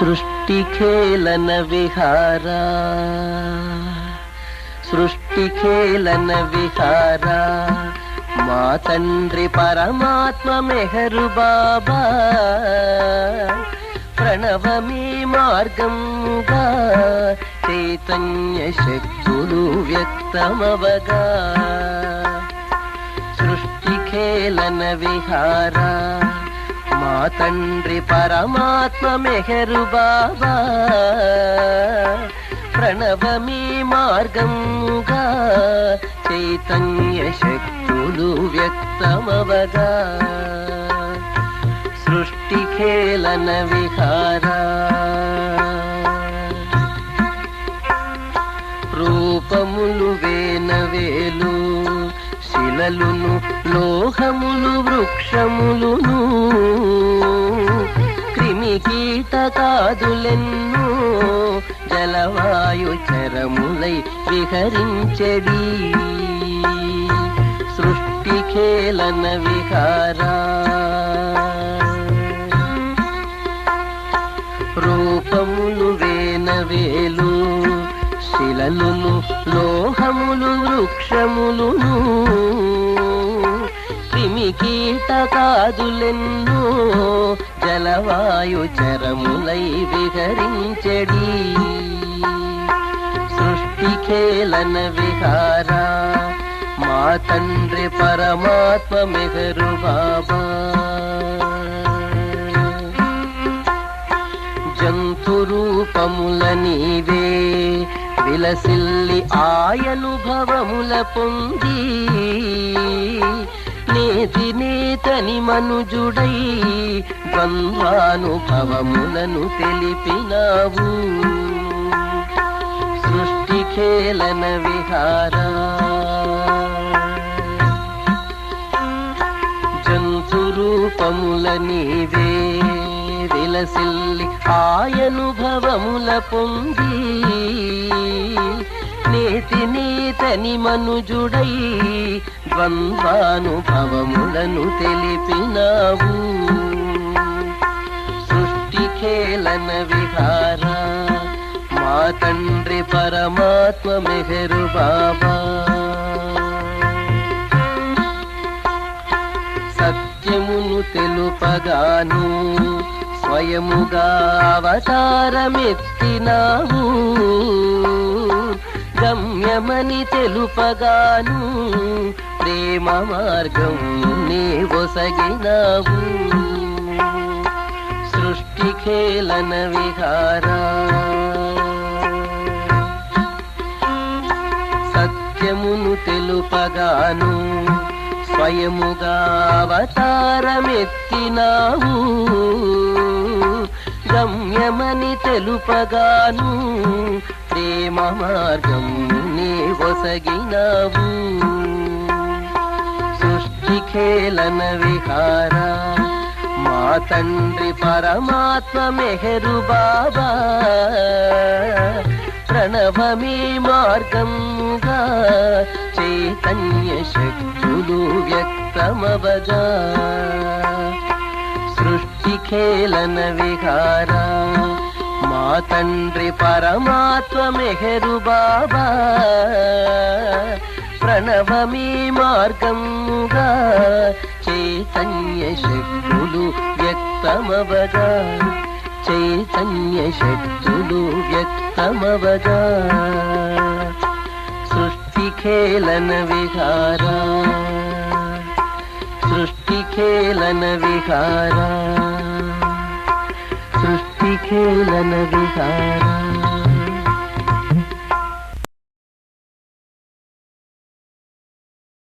సృష్టిఖేళన విహారా సృష్టిఖేళన విహారా మా తండ్రి పరమాత్మ మెహరు బాబా ప్రణవమీ మార్గంగా చైతన్య శక్తులు వ్యక్తమవగా సృష్టిఖేళన విహారా మా తండ్రి పరమాత్మ మెహరు బాబా ప్రణవమీ మార్గంగా చైతన్య శక్తులు వ్యక్తమవగా సృష్టిఖేళన విహారా రూపములు వేనవేలు శిలలును లోహములు వృక్షములును క్రిమి కీటకాదులెన్నో జలవాయు చరములై విహరించెడి సృష్టిఖేళన విహారా రూపములు వేనవేలు శిలలును లోహములు వృక్షములును క్రిమి కీటకాదులెన్నో జలవాయు చరములై విహరించెడి సృష్టిఖేళన విహారా మా తండ్రి పరమాత్మ మెహరు బాబా జంతు రూపముల నీవే విలసిల్లి ఆయనుభవముల పొంది నేతి నేతని మనుజుడై ద్వంద్వానుభవములను తెలిపినావు సృష్టిఖేళన విహారా జంతు రూపముల నీవే విలసిల్లి ఆయనుభవముల పొంది నేతి నేతని మనుజుడై ద్వంద్వానుభవములను తెలిపినావు సృష్టిఖేళన విహారా మా తండ్రి పరమాత్మ మెహరు బాబా సత్యమును తెలుపగాను స్వయముగా అవతారమెత్తినావు గమ్యమని తెలుపగాను ప్రేమ మార్గం నీ ఒసగినావు సృష్టిఖేళన విహారా సత్యమును తెలుపగాను స్వయముగా అవతారమెత్తినావు గమ్యమని తెలుపగాను ప్రేమ మార్గం నీ ఒసగినావు సృష్టిఖేళన విహారా మా తండ్రి పరమాత్మ మెహరు బాబా ప్రణవమీ మార్గంగా చైతన్య శక్తులు వ్యక్తమవగా సృష్టిఖేళన విహారా మా తండ్రి పరమాత్మ మెహరు బాబా ప్రణవమీ మార్గంగా చైతన్య శక్తులు వ్యక్తమవగా చైతన్య శక్తులు వ్యక్తమవగా సృష్టిఖేళన విహారా సృష్టిఖేళన విహారా సృష్టిఖేళన విహారా